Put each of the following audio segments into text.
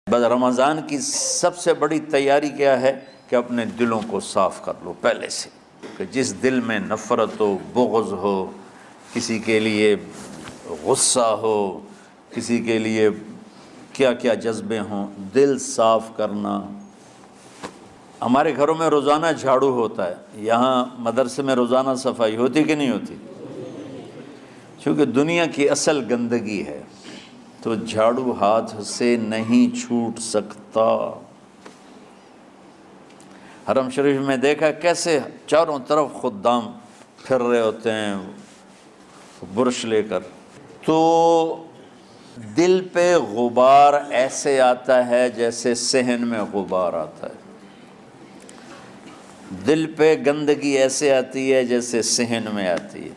بس رمضان کی سب سے بڑی تیاری کیا ہے کہ اپنے دلوں کو صاف کر لو پہلے سے، کہ جس دل میں نفرت ہو، بغض ہو، کسی کے لیے غصہ ہو، کسی کے لیے کیا کیا جذبے ہوں، دل صاف کرنا۔ ہمارے گھروں میں روزانہ جھاڑو ہوتا ہے، یہاں مدرسے میں روزانہ صفائی ہوتی کہ نہیں ہوتی؟ چونکہ دنیا کی اصل گندگی ہے تو جھاڑو ہاتھ سے نہیں چھوٹ سکتا۔ حرم شریف میں دیکھا کیسے چاروں طرف خدام پھر رہے ہوتے ہیں برش لے کر، تو دل پہ غبار ایسے آتا ہے جیسے صحن میں غبار آتا ہے، دل پہ گندگی ایسے آتی ہے جیسے صحن میں آتی ہے۔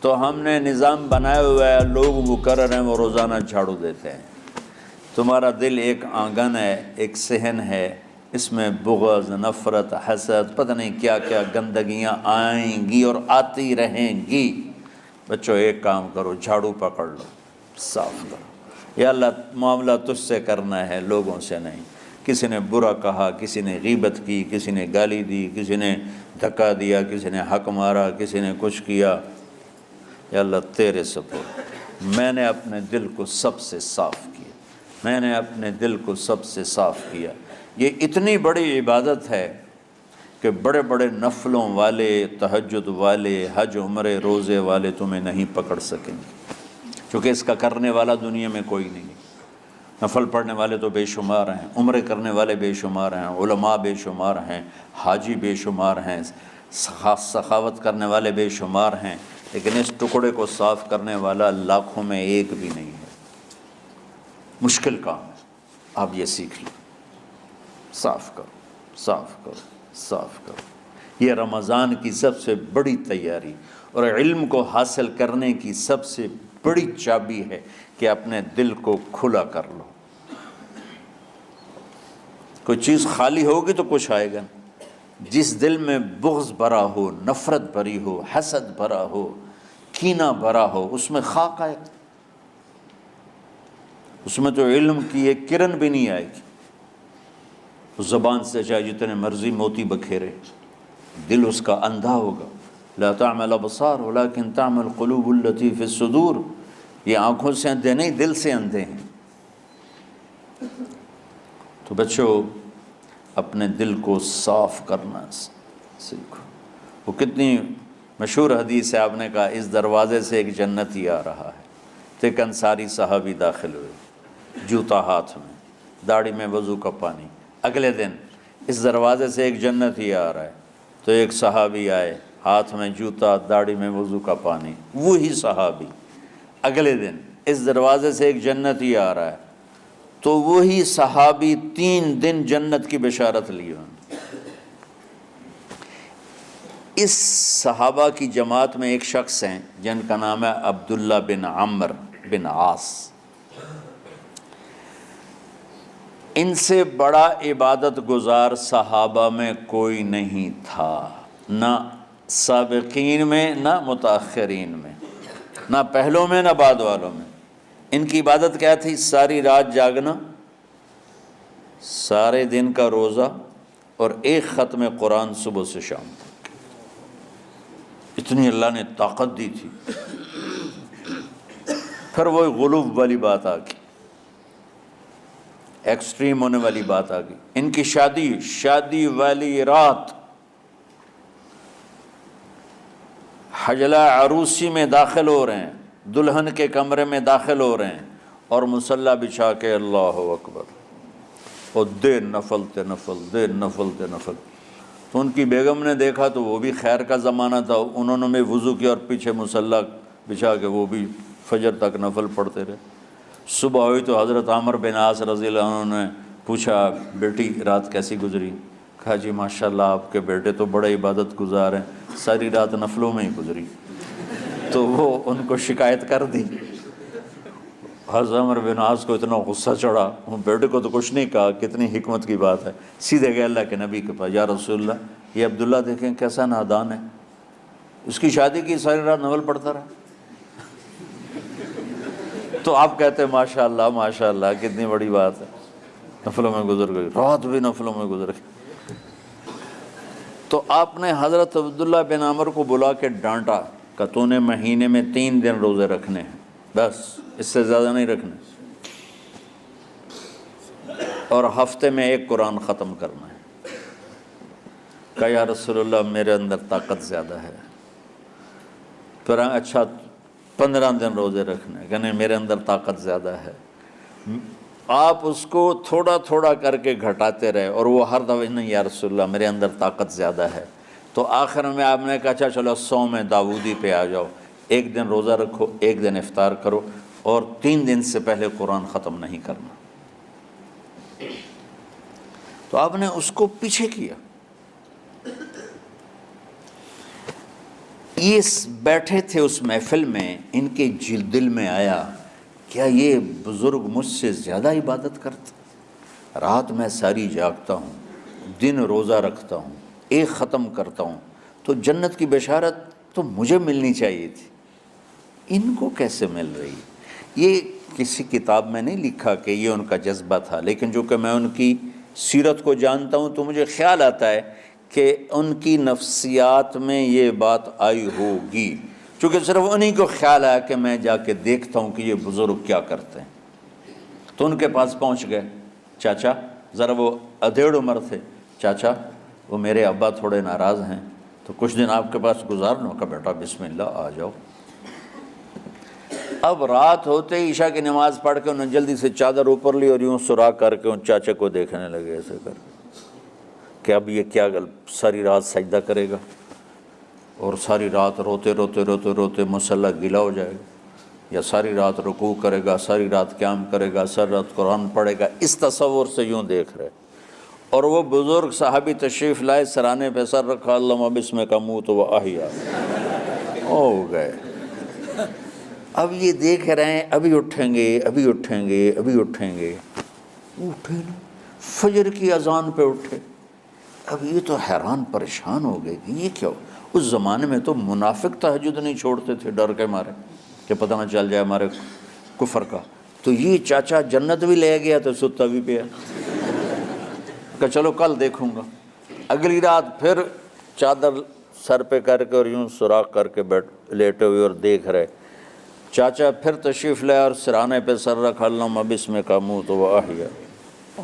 تو ہم نے نظام بنایا ہوا ہے، لوگ مقرر ہیں وہ روزانہ جھاڑو دیتے ہیں۔ تمہارا دل ایک آنگن ہے، ایک صحن ہے، اس میں بغض، نفرت، حسد، پتہ نہیں کیا کیا گندگیاں آئیں گی اور آتی رہیں گی۔ بچوں ایک کام کرو، جھاڑو پکڑ لو، صاف کرو۔ یا اللہ معاملہ تجھ سے کرنا ہے، لوگوں سے نہیں۔ کسی نے برا کہا، کسی نے غیبت کی، کسی نے گالی دی، کسی نے دھکا دیا، کسی نے حق مارا، کسی نے کچھ کیا، یا اللہ تیرے سپرد میں نے اپنے دل کو سب سے صاف کیا، میں نے اپنے دل کو سب سے صاف کیا۔ یہ اتنی بڑی عبادت ہے کہ بڑے بڑے نفلوں والے، تہجد والے، حج عمرے روزے والے تمہیں نہیں پکڑ سکیں گے، چونکہ اس کا کرنے والا دنیا میں کوئی نہیں۔ نفل پڑھنے والے تو بے شمار ہیں، عمرے کرنے والے بے شمار ہیں، علماء بے شمار ہیں، حاجی بے شمار ہیں، سخاوت کرنے والے بے شمار ہیں، لیکن اس ٹکڑے کو صاف کرنے والا لاکھوں میں ایک بھی نہیں ہے۔ مشکل کام ہے، آپ یہ سیکھ لیں، صاف کرو، صاف کرو، صاف کرو۔ یہ رمضان کی سب سے بڑی تیاری اور علم کو حاصل کرنے کی سب سے بڑی چابی ہے کہ اپنے دل کو کھلا کر لو۔ کوئی چیز خالی ہوگی تو کچھ آئے گا۔ جس دل میں بغض بھرا ہو، نفرت بھری ہو، حسد بھرا ہو، کینہ بھرا ہو، اس میں خاک آئے، اس میں تو علم کی ایک کرن بھی نہیں آئے گی۔ زبان سے چاہے جتنے مرضی موتی بکھیرے، دل اس کا اندھا ہوگا۔ لا تعمى الابصار ولكن تعمى القلوب التي في الصدور۔ یہ آنکھوں سے اندھے نہیں، دل سے اندھے ہیں۔ تو بچوں اپنے دل کو صاف کرنا سیکھو۔ وہ کتنی مشہور حدیث ہے، آپ نے کہا اس دروازے سے ایک جنتی آ رہا ہے، تو ایک انصاری صحابی داخل ہوئے، جوتا ہاتھ میں، داڑھی میں وضو کا پانی۔ اگلے دن اس دروازے سے ایک جنتی آ رہا ہے، تو ایک صحابی آئے، ہاتھ میں جوتا، داڑھی میں وضو کا پانی، وہی صحابی۔ اگلے دن اس دروازے سے ایک جنتی آ رہا ہے، تو وہی صحابی 3 دن جنت کی بشارت لی انہوں نے۔ اس صحابہ کی جماعت میں ایک شخص ہیں جن کا نام ہے عبداللہ بن عمرو بن عاص۔ ان سے بڑا عبادت گزار صحابہ میں کوئی نہیں تھا، نہ سابقین میں نہ متاخرین میں، نہ پہلوں میں نہ بعد والوں میں۔ ان کی عبادت کیا تھی؟ ساری رات جاگنا، سارے دن کا روزہ، اور ایک ختم قرآن صبح سے شام تک۔ اتنی اللہ نے طاقت دی تھی۔ پھر وہ غلو والی بات آ گئی، ایکسٹریم ہونے والی بات آ گئی۔ ان کی شادی والی رات حجلہ عروسی میں داخل ہو رہے ہیں، دلہن کے کمرے میں داخل ہو رہے ہیں، اور مصلی بچھا کے اللہ اکبر، اور دیر نفل تے نفل، دیر نفل تے نفل۔ تو ان کی بیگم نے دیکھا تو وہ بھی خیر کا زمانہ تھا، انہوں نے بھی وضو کیا اور پیچھے مصلی بچھا کے وہ بھی فجر تک نفل پڑھتے رہے۔ صبح ہوئی تو حضرت عمر بن عاص رضی اللہ عنہ نے پوچھا بیٹی رات کیسی گزری؟ کہا جی ماشاءاللہ آپ کے بیٹے تو بڑے عبادت گزار ہیں، ساری رات نفلوں میں ہی گزری۔ تو وہ ان کو شکایت کر دی۔ حضرت عمر بن عاص کو اتنا غصہ چڑھا، بیٹے کو تو کچھ نہیں کہا، کتنی حکمت کی بات ہے، سیدھے گئے اللہ کے نبی کے پاس، یا رسول اللہ یہ عبداللہ دیکھیں کیسا نادان ہے، اس کی شادی کی ساری رات نفل پڑھتا رہا۔ تو آپ کہتے ہیں ماشاء اللہ کتنی بڑی بات ہے، نفلوں میں گزر گئی، رات بھی نفلوں میں گزر گئی۔ تو آپ نے حضرت عبداللہ بن عمر کو بلا کے ڈانٹا کہ تو نے مہینے میں 3 دن روزے رکھنے ہیں، بس اس سے زیادہ نہیں رکھنے، اور ہفتے میں 1 قرآن ختم کرنا ہے۔ کہا یا رسول اللہ میرے اندر طاقت زیادہ ہے۔ پھر اچھا 15 دن روزے رکھنے، کہ نہیں میرے اندر طاقت زیادہ ہے۔ آپ اس کو تھوڑا تھوڑا کر کے گھٹاتے رہے، اور وہ ہر دفعہ نہیں یا رسول اللہ میرے اندر طاقت زیادہ ہے۔ تو آخر میں آپ نے کہا اچھا چلو صوم داؤدی پہ آ جاؤ، 1 دن روزہ رکھو، 1 دن افطار کرو، اور 3 دن سے پہلے قرآن ختم نہیں کرنا۔ تو آپ نے اس کو پیچھے کیا۔ یہ بیٹھے تھے اس محفل میں، ان کے دل میں آیا کیا یہ بزرگ مجھ سے زیادہ عبادت کرتا؟ رات میں ساری جاگتا ہوں، دن روزہ رکھتا ہوں، 1 ختم کرتا ہوں، تو جنت کی بشارت تو مجھے ملنی چاہیے تھی، ان کو کیسے مل رہی؟ یہ کسی کتاب میں نہیں لکھا کہ یہ ان کا جذبہ تھا، لیکن جو کہ میں ان کی سیرت کو جانتا ہوں تو مجھے خیال آتا ہے کہ ان کی نفسیات میں یہ بات آئی ہوگی، چونکہ صرف انہی کو خیال آیا کہ میں جا کے دیکھتا ہوں کہ یہ بزرگ کیا کرتے ہیں۔ تو ان کے پاس پہنچ گئے، چاچا ذرا، وہ ادھیڑ عمر تھے، چاچا وہ میرے ابا تھوڑے ناراض ہیں، تو کچھ دن آپ کے پاس گزار لوں؟ کا بیٹا بسم اللہ آ جاؤ۔ اب رات ہوتے ہی عشاء کی نماز پڑھ کے انہوں نے جلدی سے چادر اوپر لی اور یوں سراغ کر کے ان چاچا کو دیکھنے لگے ایسے کر کہ اب یہ کیا ساری رات سجدہ کرے گا، اور ساری رات روتے روتے روتے روتے مصلی گیلا ہو جائے گا، یا ساری رات رکوع کرے گا، ساری رات قیام کرے گا، ساری رات قرآن پڑھے گا، اس تصور سے یوں دیکھ رہے۔ اور وہ بزرگ صحابی تشریف لائے، سرانے پہ سر رکھا، اللہم بسمک اموت و احیا، ہو گئے۔ اب یہ دیکھ رہے ہیں ابھی اٹھیں گے، ابھی اٹھیں گے، ابھی اٹھیں گے، اٹھے نا، فجر کی اذان پہ اٹھے۔ اب یہ تو حیران پریشان ہو گئے کہ یہ کیا ہو؟ اس زمانے میں تو منافق تہجد نہیں چھوڑتے تھے ڈر کے مارے کہ پتہ نہ چل جائے ہمارے کفر کا، تو یہ چاچا جنت بھی لے گیا تو ستا بھی پیا کہ چلو کل دیکھوں گا۔ اگلی رات پھر چادر سر پہ کر کے اور یوں سوراخ کر کے لیٹے ہوئے اور دیکھ رہے۔ چاچا پھر تشریف لائے اور سرانے پہ سر رکھا، اللہم بسمک اموت و احیا،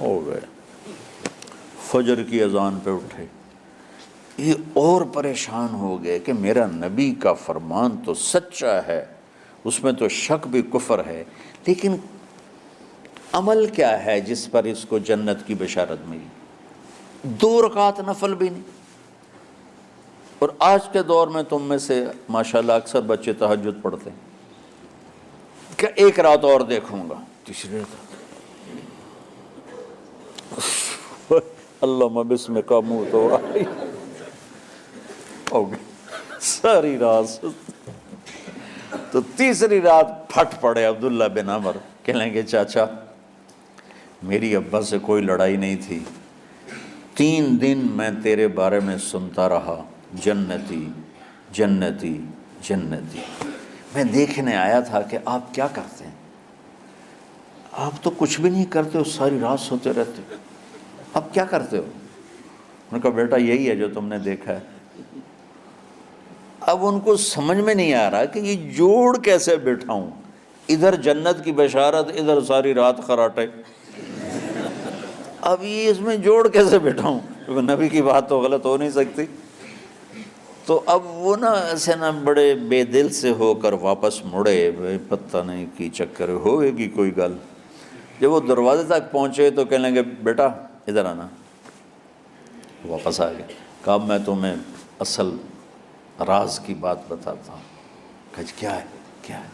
ہو گئے۔ فجر کی اذان پہ اٹھے، یہ اور پریشان ہو گئے کہ میرا نبی کا فرمان تو سچا ہے، اس میں تو شک بھی کفر ہے، لیکن عمل کیا ہے جس پر اس کو جنت کی بشارت ملی؟ 2 رکعت نفل بھی نہیں۔ اور آج کے دور میں تم میں سے ماشاءاللہ اکثر بچے تہجد پڑھتے ہیں کہ 1 رات اور دیکھوں گا، تیسری رات اللہم بسمک اموت و احیا، ہو گئی ساری رات۔ تو تیسری رات پھٹ پڑے عبداللہ بن عمر، کہنے لگے چاچا میری ابا سے کوئی لڑائی نہیں تھی، 3 دن میں تیرے بارے میں سنتا رہا، جنتی جنتی جنتی۔ میں دیکھنے آیا تھا کہ آپ کیا کرتے ہیں، آپ تو کچھ بھی نہیں کرتے ہو، ساری رات سوتے رہتے ہو، اب کیا کرتے ہو؟ انہوں نے کہا بیٹا یہی ہے جو تم نے دیکھا ہے۔ اب ان کو سمجھ میں نہیں آ رہا کہ یہ جوڑ کیسے بٹھاؤں، ادھر جنت کی بشارت، ادھر ساری رات خراٹے، اب یہ اس میں جوڑ کیسے بٹھاؤں، کیونکہ نبی کی بات تو غلط ہو نہیں سکتی۔ تو اب وہ نا ایسے نا بڑے بے دل سے ہو کر واپس مڑے، پتہ نہیں کی چکر ہوئے گی کوئی گل۔ جب وہ دروازے تک پہنچے تو کہنے لگے بیٹا ادھر آنا، واپس آ گئے۔ کہا میں تمہیں اصل راز کی بات بتاتا ہوں۔ کہا کیا ہے کیا ہے؟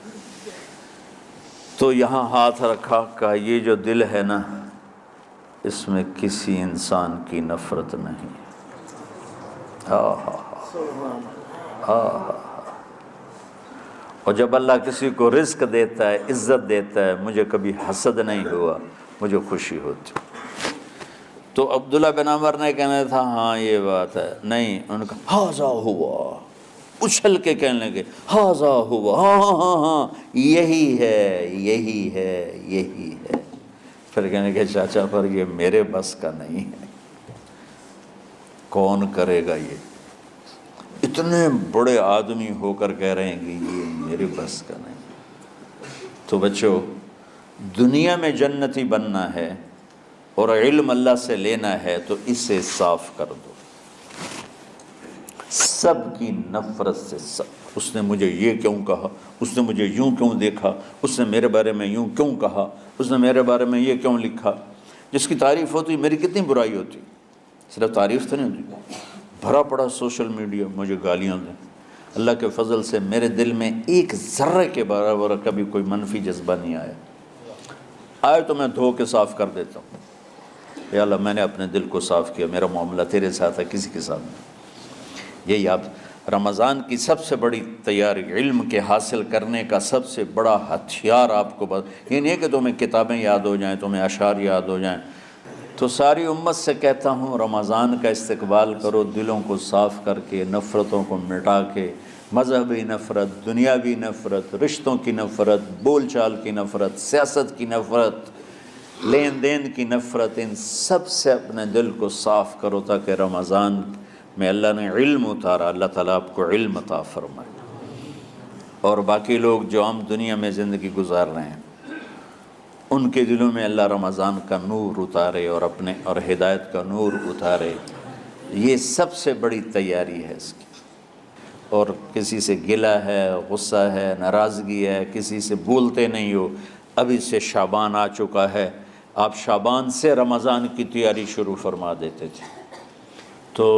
تو یہاں ہاتھ رکھا، کہا یہ جو دل ہے نا اس میں کسی انسان کی نفرت نہیں۔ اور جب اللہ کسی کو رزق دیتا ہے، عزت دیتا ہے، مجھے کبھی حسد نہیں ہوا، مجھے خوشی ہوتی۔ تو عبداللہ بن عمر نے کہنا تھا ہاں یہ بات ہے، نہیں، انہوں نے کہا ہاذا ہوا، اچھل کے کہنے لگے ہاذا ہوا، ہاں ہاں ہاں ہاں یہی ہے یہی ہے یہی ہے۔ پھر کہنے کہ چاچا پر یہ میرے بس کا نہیں ہے، کون کرے گا یہ؟ اتنے بڑے آدمی ہو کر کہہ رہے ہیں کہ یہ میرے بس کا نہیں۔ تو بچوں، دنیا میں جنتی بننا ہے اور علم اللہ سے لینا ہے تو اسے صاف کر دو، سب کی نفرت سے۔ سب، اس نے مجھے یہ کیوں کہا، اس نے مجھے یوں کیوں دیکھا، اس نے میرے بارے میں یوں کیوں کہا، اس نے میرے بارے میں یہ کیوں لکھا۔ جس کی تعریف ہوتی میری کتنی برائی ہوتی، صرف تعریف تو نہیں ہوتی، بھرا پڑا سوشل میڈیا مجھے گالیاں دیں۔ اللہ کے فضل سے میرے دل میں ایک ذرے کے برابر کبھی کوئی منفی جذبہ نہیں آیا، آئے تو میں دھو کے صاف کر دیتا ہوں۔ یا اللہ میں نے اپنے دل کو صاف کیا، میرا معاملہ تیرے ساتھ ہے، کسی کے ساتھ نہیں۔ یہی آپ رمضان کی سب سے بڑی تیاری، علم کے حاصل کرنے کا سب سے بڑا ہتھیار آپ کو یہ نہیں ہے کہ تمہیں کتابیں یاد ہو جائیں، تمہیں اشعار یاد ہو جائیں۔ تو ساری امت سے کہتا ہوں رمضان کا استقبال کرو، دلوں کو صاف کر کے، نفرتوں کو مٹا کے، مذہبی نفرت، دنیاوی نفرت، رشتوں کی نفرت، بول چال کی نفرت، سیاست کی نفرت، لین دین کی نفرت، ان سب سے اپنے دل کو صاف کرو تاکہ رمضان میں اللہ نے علم اتارا، اللہ تعالیٰ آپ کو علم عطا فرمائے، اور باقی لوگ جو عام دنیا میں زندگی گزار رہے ہیں ان کے دلوں میں اللہ رمضان کا نور اتارے اور ہدایت کا نور اتارے۔ یہ سب سے بڑی تیاری ہے اس کی۔ اور کسی سے گلہ ہے، غصہ ہے، ناراضگی ہے، کسی سے بولتے نہیں ہو، ابھی سے شعبان آ چکا ہے، آپ شعبان سے رمضان کی تیاری شروع فرما دیتے تھے۔ تو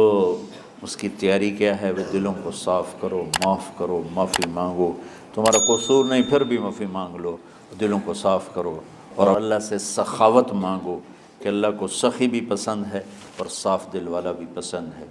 اس کی تیاری کیا ہے؟ وہ دلوں کو صاف کرو، معاف کرو، معافی مانگو، تمہارا قصور نہیں پھر بھی معافی مانگ لو، دلوں کو صاف کرو، اور اللہ سے سخاوت مانگو کہ اللہ کو سخی بھی پسند ہے اور صاف دل والا بھی پسند ہے۔